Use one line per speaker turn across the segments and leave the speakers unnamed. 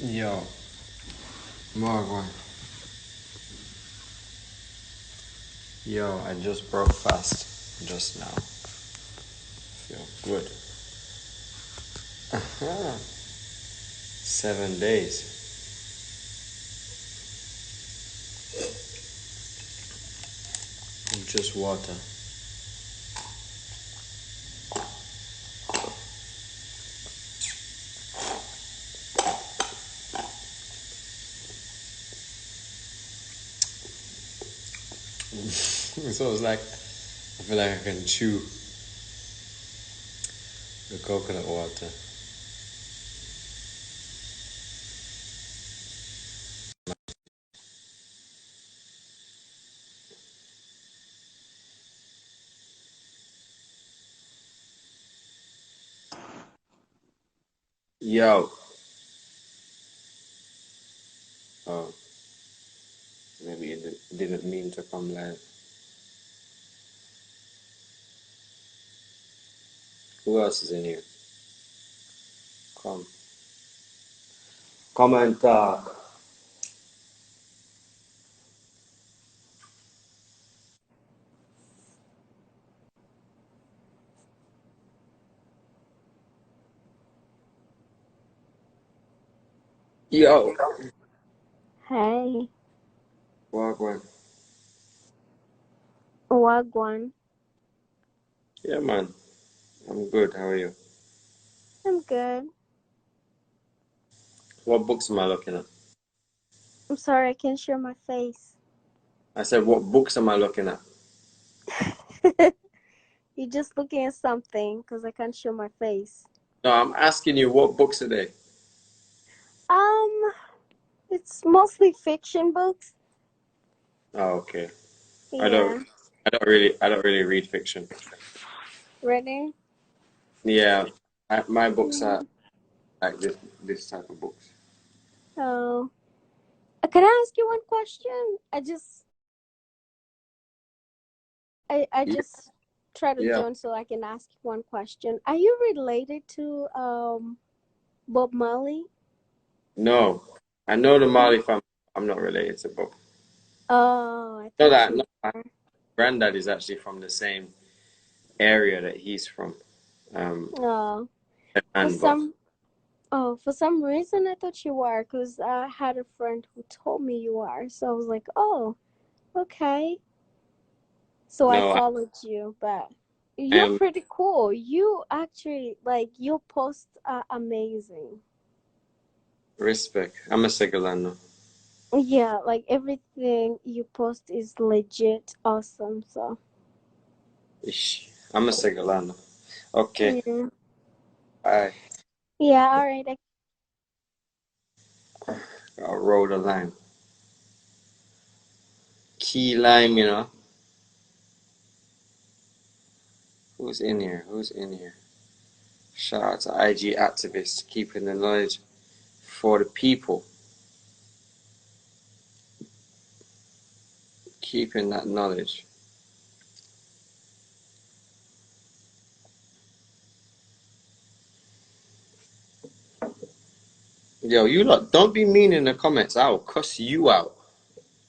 Yo, Marwan. Yo, I just broke fast just now. Feel good. 7 days. Just water. So it's like, I feel like I can chew the coconut water. Yo. Oh, maybe it didn't mean to come live. Who else is in here? Come. Come and talk. Yo.
Hey,
Wagwan.
Wagwan.
Yeah, man. I'm good. How are you?
I'm good.
What books am I looking at?
I'm sorry I can't show my face.
I said, what books am I looking at?
You're just looking at something because I can't show my face.
No, I'm asking you what books are they?
Um, it's mostly fiction books.
Oh, okay. I don't
Yeah.
I don't really read fiction.
Ready?
Yeah, my books are
Mm.
like this type of books.
Oh, can I ask you one question? I
Yeah,
just try to
yeah.
join so I can ask one question. Are you related to Bob Marley?
No, I know the
No.
Mali family. I'm not related to Bob.
Oh, I
Know
thought
that
you
no, my
were.
granddad is actually from the same area that he's from.
Oh, for
And but
some Oh, for some reason I thought you were, because I had a friend who told me you are. So I was like, oh, okay. So I
no,
followed you, but
I
you're
am
pretty cool. You actually, like, your posts are amazing.
respect. I'm a Segolano.
Yeah, like everything you post is legit awesome. So,
Ish. I'm a Segolano. Okay,
yeah.
I
Yeah, all right.
I'll roll the line. Key lime, you know. Who's in here? Who's in here? Shout out to IG activists keeping the knowledge for the people. Keeping that knowledge. Yo, you lot, don't be mean in the comments. I'll cuss you out.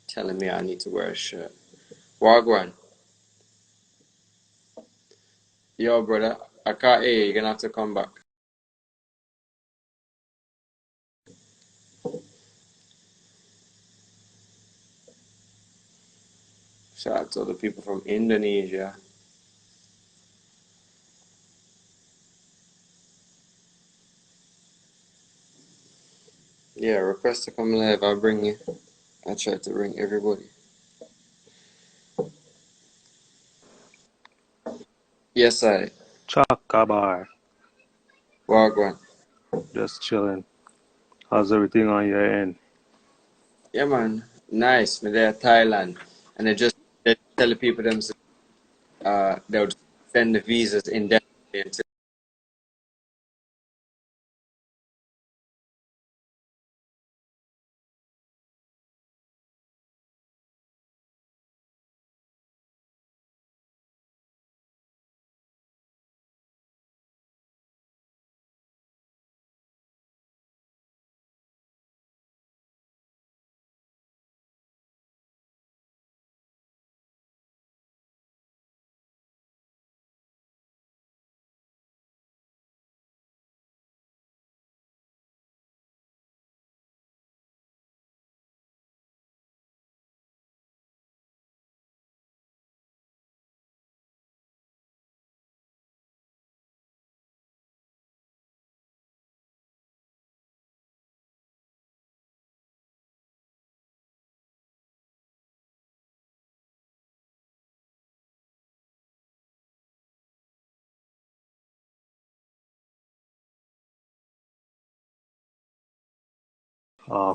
Telling me I need to wear a shirt. Wagwan. Yo, brother, I can't hear you. You're gonna have to come back. Shout out to all the people from Indonesia. Yeah, request to come live. I'll bring you. I try to bring everybody. Yes, I.
Chakabar,
Wagwan.
just chilling. How's everything on your end?
Yeah, man. Nice. Me there, Thailand. And they tell the people them they'll just send the visas indefinitely until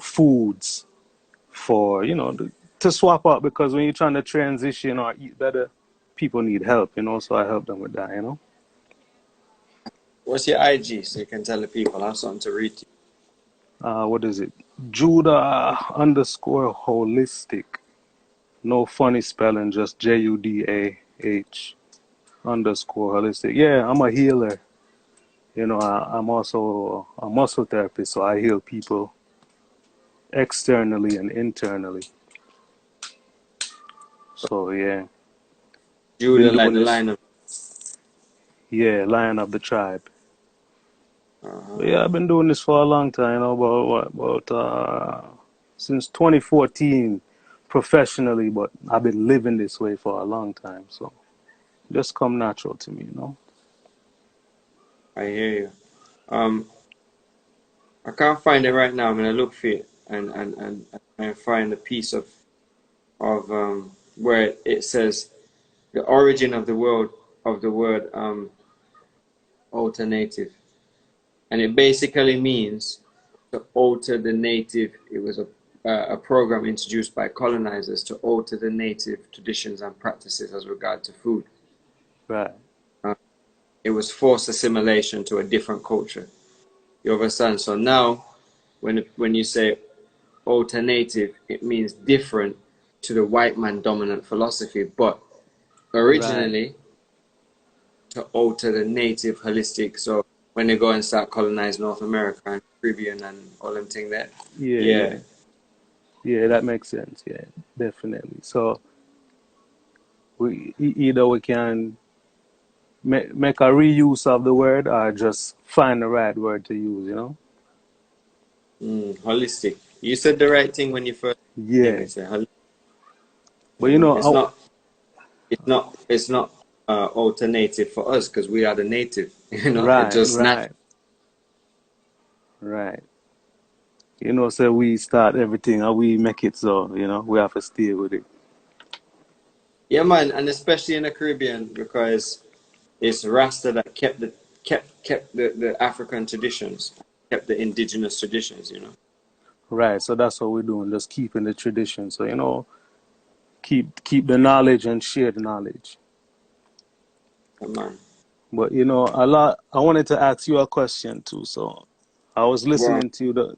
foods for, to swap out, because when you're trying to transition or eat better, people need help, so I help them with that.
What's your IG so you can tell the people? I have something to read to
What is it? Judah underscore holistic. No funny spelling, just JUDAH underscore holistic. Yeah, I'm a healer. I'm also a muscle therapist, so I heal people externally and internally. So yeah,
you.
been
Judah, like
doing
the
this.
line of.
Yeah, lion of the tribe.
Uh-huh.
But yeah, I've been doing this for a long time. About since 2014 professionally, but I've been living this way for a long time. So just come natural to me.
I hear you. Um, I can't find it right now. I'm gonna look for it and find a piece of where it says the origin of the word alternative, and it basically means to alter the native. It was a program introduced by colonizers to alter the native traditions and practices as regard to food.
Right,
Uh, it was forced assimilation to a different culture. You understand? So now, when you say alternative, it means different to the white man dominant philosophy, but
right.
originally to alter the native holistic. So when they go and start colonize North America and Caribbean and all them thing there,
Yeah,
yeah,
yeah, yeah. That makes sense. Yeah, definitely. So either we can make a reuse of the word or just find the right word to use.
holistic. You said the right thing when you first name
Yeah,
it. Say,
but
it's not, it's not alternative for us because we are the native. It's
right,
just natural.
right, right. So we start everything and we make it, so we have to stay with it.
Yeah, man, and especially in the Caribbean because it's Rasta that kept the African traditions, kept the indigenous traditions.
Right. So that's what we're doing, just keeping the tradition. So keep the knowledge and share the knowledge.
Yeah, man.
But a lot. I wanted to ask you a question too. So I was
Go on.
listening to you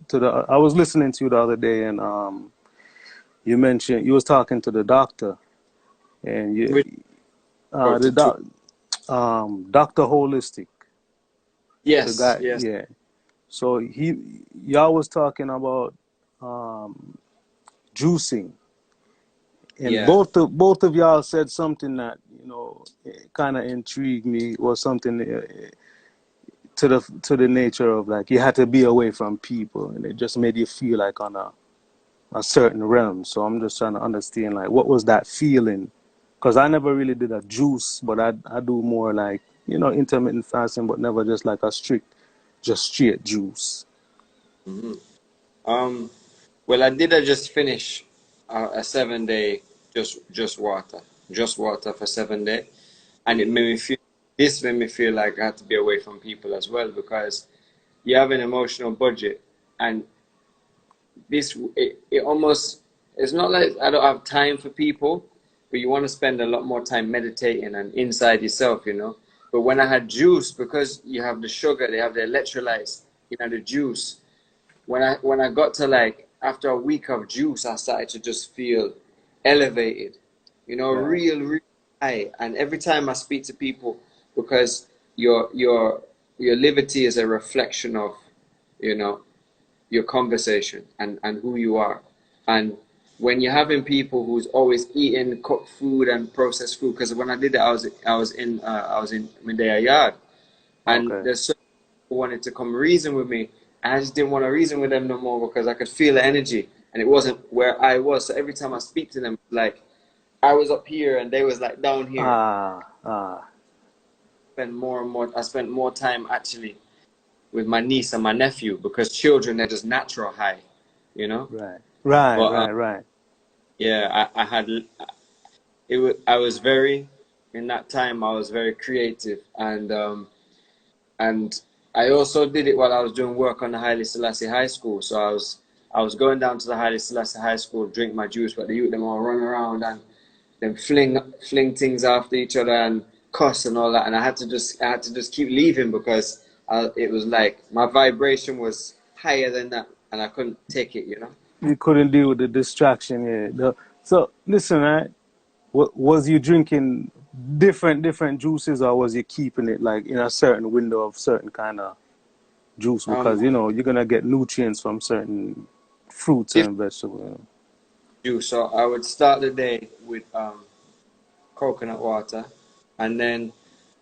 I was listening to you the other day, and you mentioned you was talking to the doctor, and
Which
the
doctor too?
Doctor Holistic, the
Yes,
guy.
yes,
Yeah. So y'all was talking about juicing, and
yeah.
both of y'all said something that kind of intrigued me, or something to the nature of, like, you had to be away from people, and it just made you feel like on a certain realm. So I'm just trying to understand, like, what was that feeling? Because I never really did a juice, but I do more like intermittent fasting, but never just like a strict, just straight juice.
hmm Um. Well, I did. I just finish a 7 day just water for 7 day, and it made me feel. This made me feel like I had to be away from people as well because you have an emotional budget, and it almost it's not like I don't have time for people, but you want to spend a lot more time meditating and inside yourself. But when I had juice, because you have the sugar, they have the electrolytes, the juice. When I got to, like, after a week of juice, I started to just feel elevated,
Right.
real high. And every time I speak to people, because your liberty is a reflection of, you know, your conversation and who you are. And when you're having people who's always eating cooked food and processed food, because when I did it, I was in Medea Yard, and
Okay.
there's certain people who wanted to come reason with me, and I just didn't want to reason with them no more because I could feel the energy, and it wasn't where I was. So every time I speak to them, like I was up here and they was like down here.
Ah.
Spend more and more. I spent more time actually with my niece and my nephew because children, they're just natural high, you know.
Right. Right.
But
Right. Right.
yeah, I had it. I was very in that time. I was very creative, and I also did it while I was doing work on the Haile Selassie High School. So I was going down to the Haile Selassie High School, drink my juice, but the youth them all run around and then fling things after each other and cuss and all that, and I had to just keep leaving because it was like my vibration was higher than that, and I couldn't take it, you know.
You couldn't deal with the distraction, yeah. So listen, right? Was you drinking different juices, or was you keeping it like in a certain window of certain kind of juice?
Um,
Because you know you're gonna get nutrients from certain fruits
different
and vegetables. You know?
juice. So I would start the day with coconut water, and then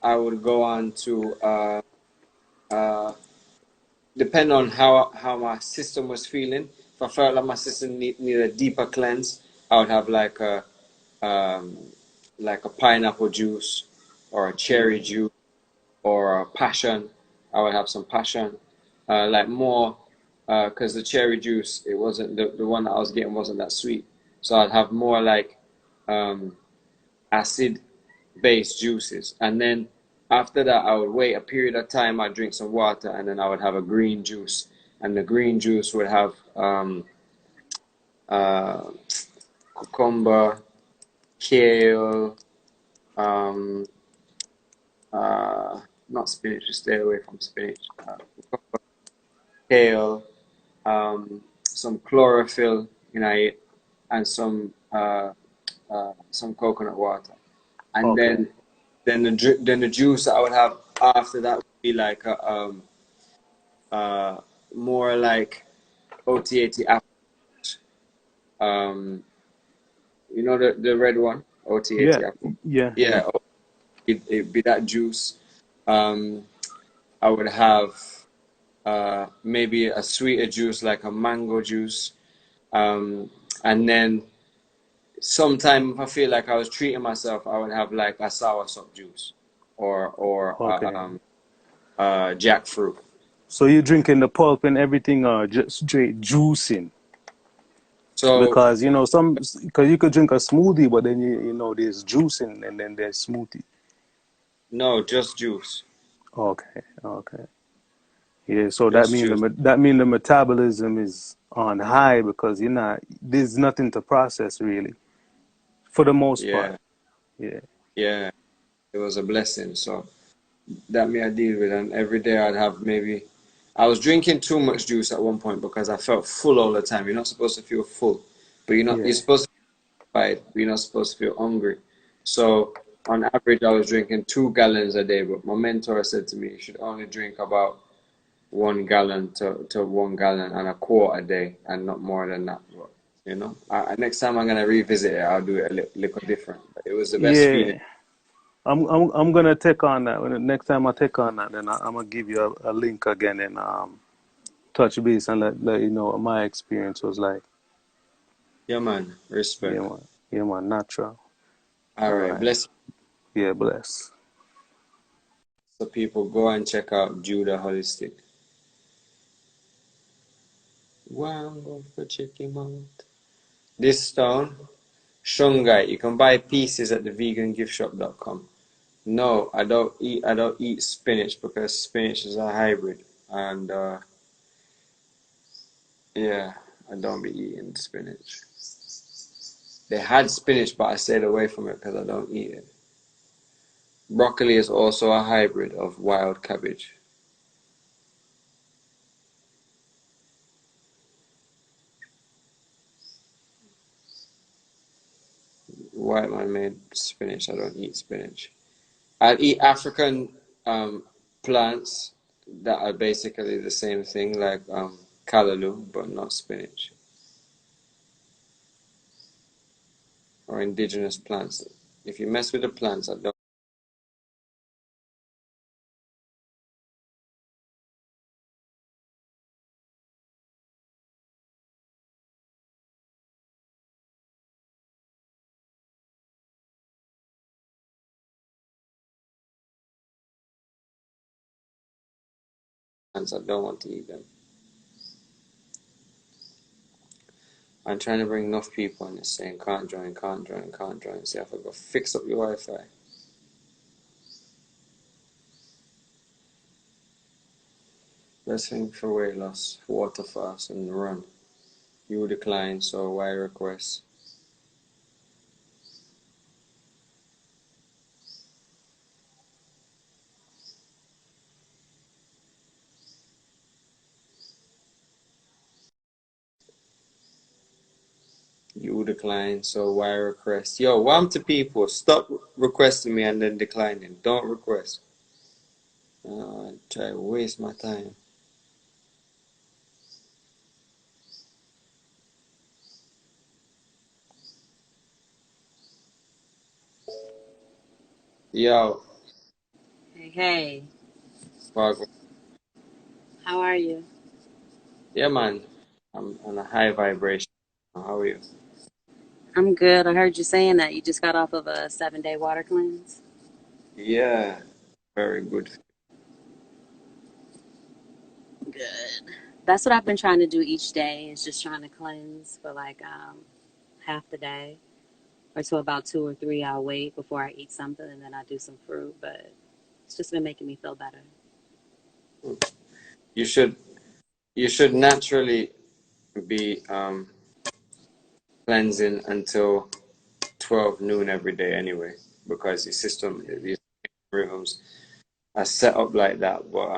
I would go on to uh, depend on how my system was feeling. If I felt like my system needed a deeper cleanse, I would have um, like a pineapple juice or a cherry juice or a passion. I would have some passion, like more, because the cherry juice, it wasn't the one that I was getting wasn't that sweet. So I'd have more like um, acid based juices. And then after that, I would wait a period of time. I'd drink some water, and then I would have a green juice. And the green juice would have uh, cucumber, kale, um, not spinach, just stay away from spinach. Kale, some chlorophyll, you know, and some coconut water. And
Okay,
then the juice that I would have after that would be like uh, more like OT80 apple. Um, you know the red one,
yeah,
OT80 apple.
yeah, yeah.
Yeah, it'd be that juice. Um, I would have maybe a sweeter juice like a mango juice. And then sometime if I feel like I was treating myself, I would have like a soursop juice or
Okay.
jackfruit.
So you're drinking the pulp and everything, or just straight juicing?
So
Because you know because you could drink a smoothie, but then you know there's juicing and then there's smoothie.
no, just juice,
Okay, okay. Yeah, so
just juice.
that mean the metabolism is on high because you're not there's nothing to process really for the most part.
Yeah,
Yeah,
yeah. It was a blessing. So that me I deal with, and every day I'd have maybe. I was drinking too much juice at one point because I felt full all the time. You're not supposed to feel full, but you're
yeah,
supposed to feel fight, but you're not supposed to feel hungry. So on average, I was drinking 2 gallons a day. But my mentor said to me, you should only drink about 1 gallon to 1 gallon and a quart a day, and not more than that. But, you know, next time I'm gonna revisit it, I'll do it a little different. But it was the best feeling.
yeah. I'm gonna take on that. When the next time I take on that, then I'm gonna give you a link again and touch base and let you know what my experience was like.
Yeah, man.
Yeah,
Respect.
man. Yeah, man. Natural.
All
All
right.
right.
Bless
Yeah, bless.
the people. Go and check out Judah Holistic. Wow, I'm going to check him out. This stone, Shungai. You can buy pieces at the vegangiftshop.com. No, I don't eat spinach because spinach is a hybrid. And yeah, I don't be eating spinach. They had spinach, but I stayed away from it because I don't eat it. Broccoli is also a hybrid of wild cabbage. White man made spinach. I don't eat spinach. I eat African um, plants that are basically the same thing, like callaloo, but not spinach. Or indigenous plants. If you mess with the plants, I don't. Plants, I don't want to eat them. I'm trying to bring enough people, and it's saying can't join, can't join, can't join. See if I go fix up your Wi-Fi. Best thing for weight loss: water fast and run. You decline, so why request? You decline, so why request? Yo, warm to people. Stop requesting me and then declining. Don't request. Try to waste my time. Yo,
Hey,
fuck.
how are you?
Yeah, man. I'm on a high vibration. How are you?
I'm good. I heard you saying that you just got off of a 7-day water cleanse.
Yeah, very good.
Good. That's what I've been trying to do each day is just trying to cleanse for like half the day or to about 2 or 3. I'll wait before I eat something and then I do some fruit, but it's just been making me feel better.
You should naturally be cleansing until 12 noon every day anyway, because the system, these rhythms are set up like that. But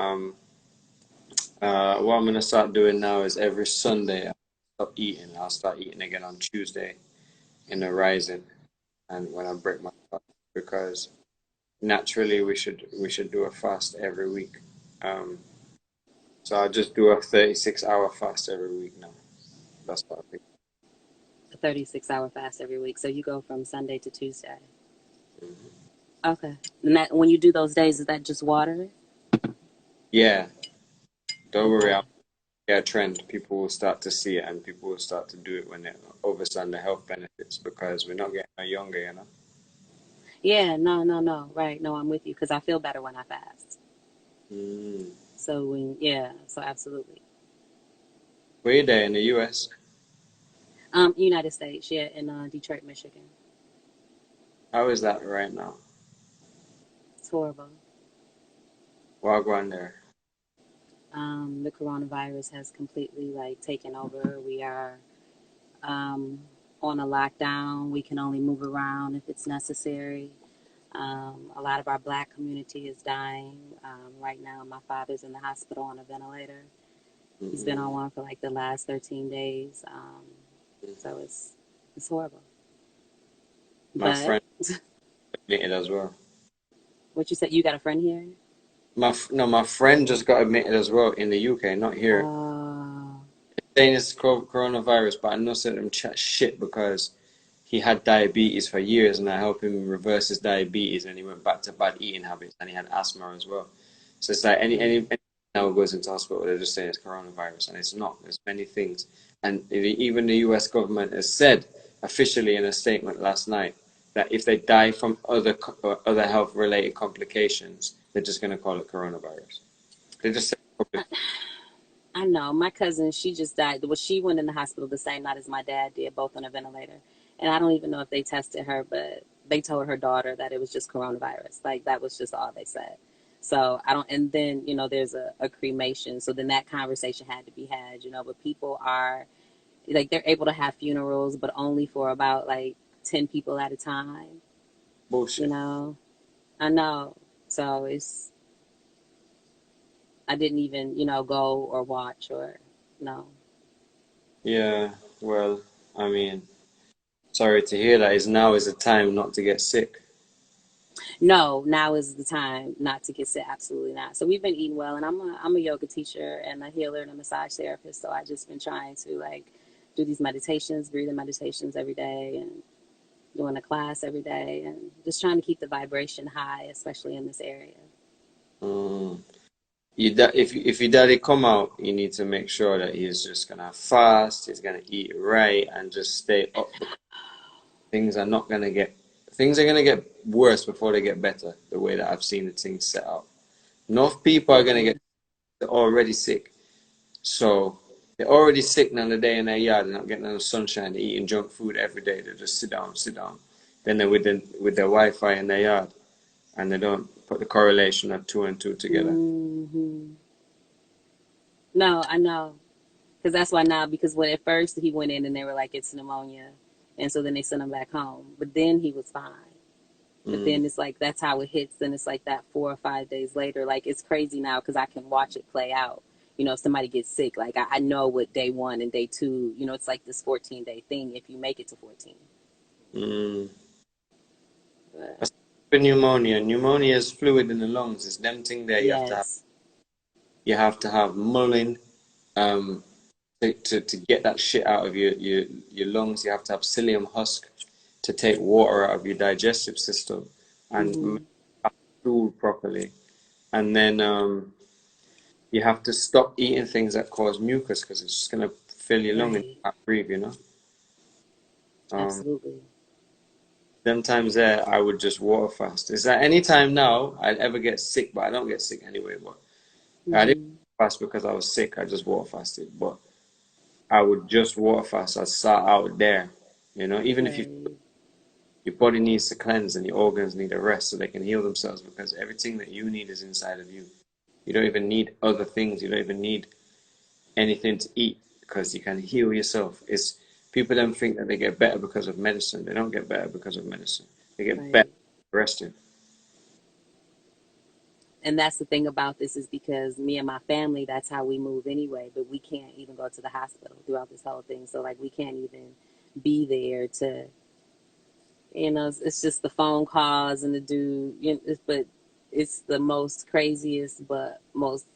what I'm gonna start doing now is every Sunday I'll stop eating. I'll start eating again on Tuesday in the rising, and when I break my fast, because naturally we should do a fast every week. Um, so I'll just do a 36-hour fast every week now. That's what I think.
A 36-hour fast every week. So you go from Sunday to Tuesday.
Mhm.
Okay. And that when you do those days, is that just water?
Yeah, don't worry.
Okay.
I'll get a trend. People will start to see it, and people will start to do it when they understand the health benefits, because we're not getting no younger, you know.
Yeah, no. Right. No, I'm with you because I feel better when I fast.
Mm.
So yeah, so absolutely.
Where you there in the U.S.?
United States, yeah, in Detroit, Michigan.
How is that right now?
It's horrible.
What going there?
The coronavirus has completely like taken over. We are um, on a lockdown. We can only move around if it's necessary. A lot of our black community is dying. Right now, my father's in the hospital on a ventilator. He's been on
Mm-mm.
one for like the last 13 days. So it's horrible.
My
But
friend admitted as well.
what you said, you got a friend here?
No, my friend just got admitted as well in the UK, not here.
Uh,
Saying it's coronavirus, but I know some of them chat shit because he had diabetes for years, and I helped him reverse his diabetes, and he went back to bad eating habits, and he had asthma as well. So it's like
mm,
any now who goes into hospital, they're just saying it's coronavirus, and it's not. There's many things, and even the U.S. government has said officially in a statement last night that if they die from other health related complications, they're just going to call it coronavirus. They just say public.
I know. My cousin, she just died. Well, she went in the hospital the same night as my dad did, both on a ventilator. And I don't even know if they tested her, but they told her daughter that it was just coronavirus. Like, that was just all they said. So I don't, and then, there's a cremation. So then that conversation had to be had, but people are, like, they're able to have funerals, but only for about like 10 people at a time, you
Bullshit.
know? I know. So I didn't even, go or watch or no.
Yeah, well, I mean, sorry to hear that. Is now is the time not to get sick.
No, now is the time not to get sick. Absolutely not. So we've been eating well, and I'm a yoga teacher and a healer and a massage therapist. So I just been trying to like do these meditations, breathing meditations every day, and doing a class every day, and just trying to keep the vibration high, especially in this area.
Mm. If your daddy come out, you need to make sure that he's just gonna fast, he's gonna eat right, and just stay up, because things are not gonna get things are gonna get worse before they get better. The way that I've seen the things set up, enough people are gonna
Mm-mm.
get already sick. So they're already sick now the day in their yard. They're not getting no sunshine. They're eating junk food every day. They just sit down, sit down. Then they're with their Wi-Fi in their yard, and they don't put the correlation of two and two together.
Hmm. No, I know. Because that's why now, because when at first he went in and they were like, it's pneumonia. And so then they sent him back home. But then he was fine. But then it's like, that's how it hits. Then it's like that 4 or 5 days later. Like, it's crazy now because I can watch it play out. You know, if somebody gets sick, like I know what day 1 and day 2, you know, it's like this 14-day thing if you make it to 14. But,
Pneumonia. Pneumonia is fluid in the lungs. It's them thing there.
yes.
You have to have mullein to get that shit out of your lungs. You have to have psyllium husk to take water out of your digestive system and food properly. And then you have to stop eating things that cause mucus because it's just going to fill your lung and you can't breathe, you know?
Absolutely.
Them times there, I would just water fast. It's like any time now I'd ever get sick, but I don't get sick anyway. But I didn't fast because I was sick. I just water fasted. But I would just water fast. I'd start out there, you know? Even if your body needs to cleanse and your organs need a rest so they can heal themselves because everything that you need is inside of you. You don't even need other things. You don't even need anything to eat because you can heal yourself. It's people don't think that they get better because of medicine. They don't get better because of medicine. They get better resting.
And that's the thing about this is because me and my family, that's how we move anyway. But we can't even go to the hospital throughout this whole thing. So like we can't even be there to, you know, it's just the phone calls and the dude, you know, but it's the most craziest but most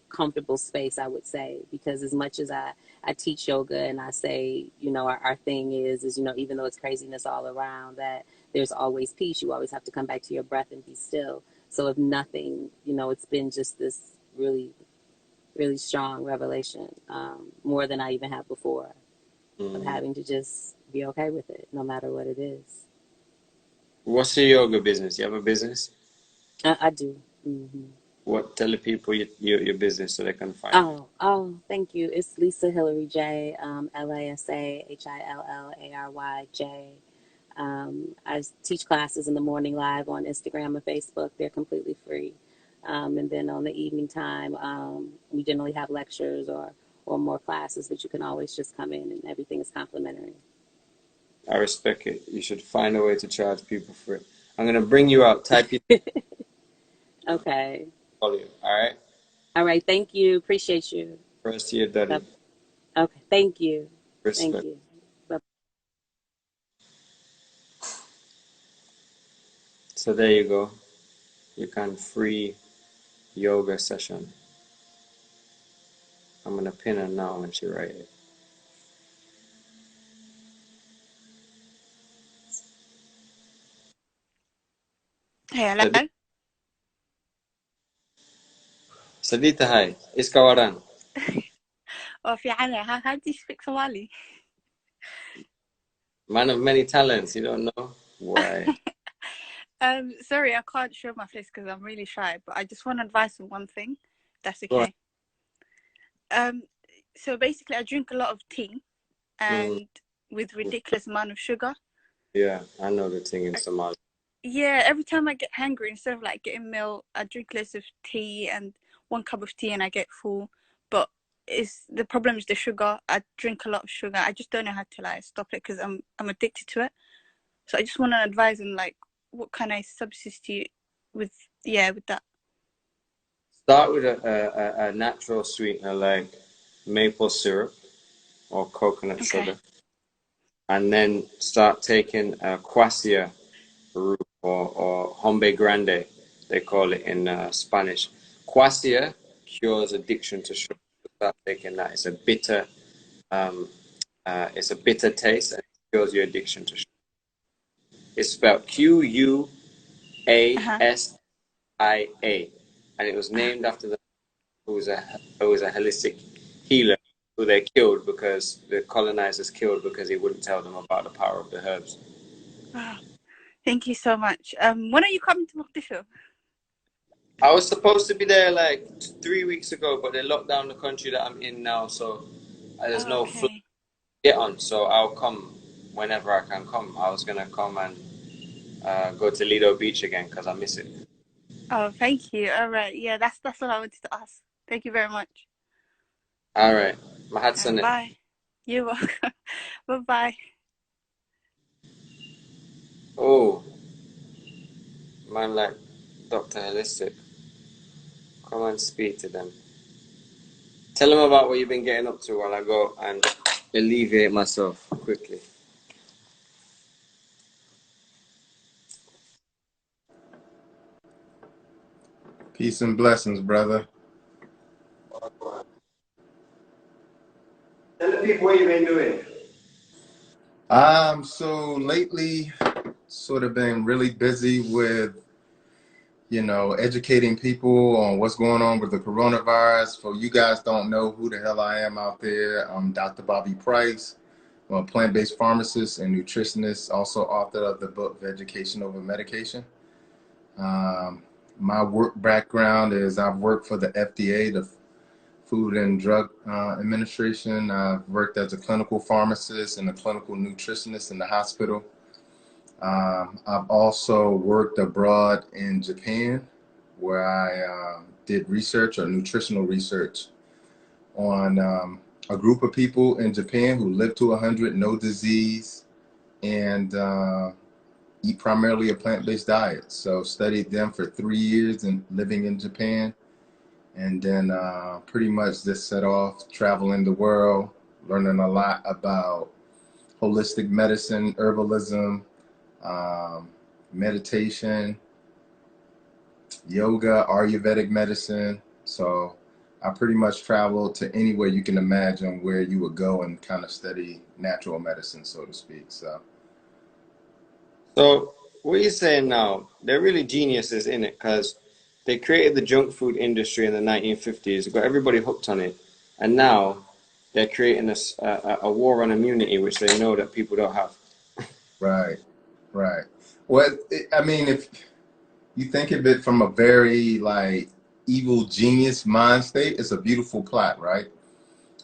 comfortable space, I would say, because as much as I teach yoga and I say, you know, our thing is, you know, even though it's craziness all around, that there's always peace. You always have to come back to your breath and be still. So if nothing, you know, it's been just this really, really strong revelation, more than I even had before, of having to just be okay with it, no matter what it is.
What's your yoga business? You have a business?
I do.
What? Tell the people your business so they can find it.
Oh, thank you. It's Lisa Hillary J, LaSahillary J. I teach classes in the morning live on Instagram and Facebook. They're completely free. And then on the evening time, we generally have lectures or more classes, but you can always just come in and everything is complimentary.
I respect it. You should find a way to charge people for it. I'm gonna bring you out. Type it.
Okay.
Call you. All right.
All right. Thank you. Appreciate you.
First to your daddy.
Okay. Thank you.
Respect.
Thank you. Bye.
So there you go. You can free yoga session. I'm gonna pin her now when she write it.
Hey, hello.
Sadita, hi. Is kawaran.
Oh, في عنا. How do you speak Somali?
Man of many talents. You don't know why?
Sorry, I can't show my face because I'm really shy. But I just want advice on one thing. That's okay. So basically, I drink a lot of tea, and with ridiculous amount of sugar.
Yeah, I know the thing in Somalia.
Yeah, every time I get hungry, instead of like getting milk, I drink less of tea and 1 cup of tea, and I get full. But the problem is the sugar. I drink a lot of sugar. I just don't know how to like stop it because I'm addicted to it. So I just want to advise on like what can I substitute with that.
Start with a natural sweetener like maple syrup or coconut sugar, and then start taking quassia root or hombe grande, they call it in Spanish. Quassia cures addiction to sugar. Start taking that. It's a bitter taste and it cures your addiction to sugar. It's spelled Quasia, and it was named after the who was a holistic healer who they killed because the colonizers killed because he wouldn't tell them about the power of the herbs.
Wow. Thank you so much. When are you coming to Mogadishu?
I was supposed to be there like 3 weeks ago, but they locked down the country that I'm in now, so there's no flight to get on. So I'll come whenever I can come. I was gonna come and go to Lido Beach again because I miss it.
Oh, thank you. All right. Yeah, that's all I wanted to ask. Thank you very much.
All right. Mahatsane.
Bye. You're welcome. Bye-bye.
Oh, man, like Dr. Holistic. Come and speak to them. Tell them about what you've been getting up to while I go and alleviate myself quickly.
Peace and blessings, brother.
Tell the people what you've been doing.
So lately, sort of been really busy with, educating people on what's going on with the coronavirus. For you guys don't know who the hell I am out there, I'm Dr. Bobby Price. I'm a plant-based pharmacist and nutritionist, also author of the book Education Over Medication. My work background is I've worked for the FDA, the Food and Drug Administration. I've worked as a clinical pharmacist and a clinical nutritionist in the hospital. I've also worked abroad in Japan, where I did research or nutritional research on a group of people in Japan who live to 100, no disease, and eat primarily a plant-based diet. So studied them for 3 years and living in Japan. And then pretty much just set off traveling the world, learning a lot about holistic medicine, herbalism, meditation, yoga, Ayurvedic medicine. So I pretty much traveled to anywhere you can imagine where you would go and kind of study natural medicine, so to speak. So
what you're saying now, they're really geniuses in it because they created the junk food industry in the 1950s, got everybody hooked on it, and now they're creating a war on immunity, which they know that people don't have.
right. Well, I mean, if you think of it from a very like evil genius mind state, it's a beautiful plot, right?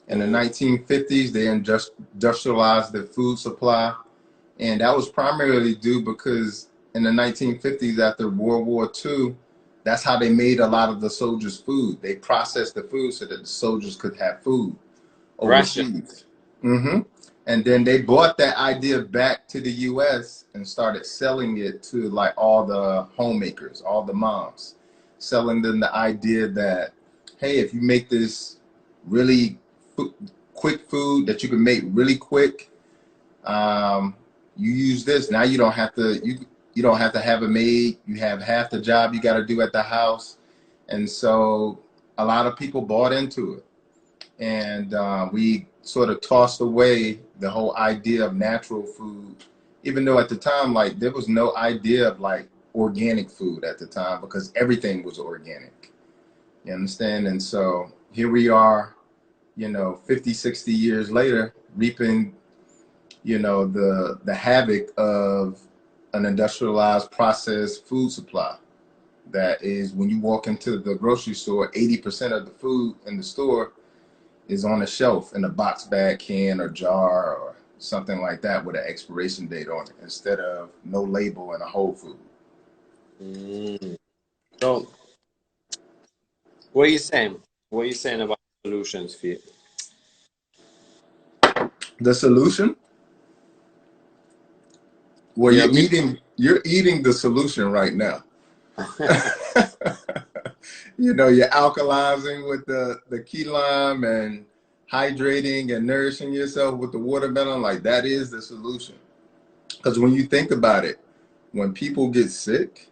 In the 1950s, they industrialized the food supply. And that was primarily due because in the 1950s, after World War II, that's how they made a lot of the soldiers' food. They processed the food so that the soldiers could have food overseas. And then they brought that idea back to the US and started selling it to like all the homemakers, all the moms, selling them the idea that, hey, if you make this really quick food that you can make really quick, you use this. Now you don't have to you don't have to have a maid. You have half the job you got to do at the house. And so a lot of people bought into it. And we sort of tossed away the whole idea of natural food, even though at the time, like, there was no idea of like organic food at the time because everything was organic. You understand? And so here we are, 50, 60 years later, reaping, the havoc of an industrialized processed food supply. That is, when you walk into the grocery store, 80% of the food in the store is on a shelf in a box bag, can, or jar, or something like that with an expiration date on it, instead of no label in a whole food.
So, what are you saying? What are you saying about solutions for you?
The solution? Well,
Yeah,
you're eating the solution right now. You're alkalizing with the key lime and hydrating and nourishing yourself with the watermelon. Like, that is the solution. Because when you think about it, when people get sick,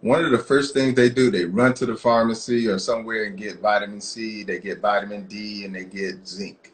one of the first things they do, they run to the pharmacy or somewhere and get vitamin C, they get vitamin D, and they get zinc.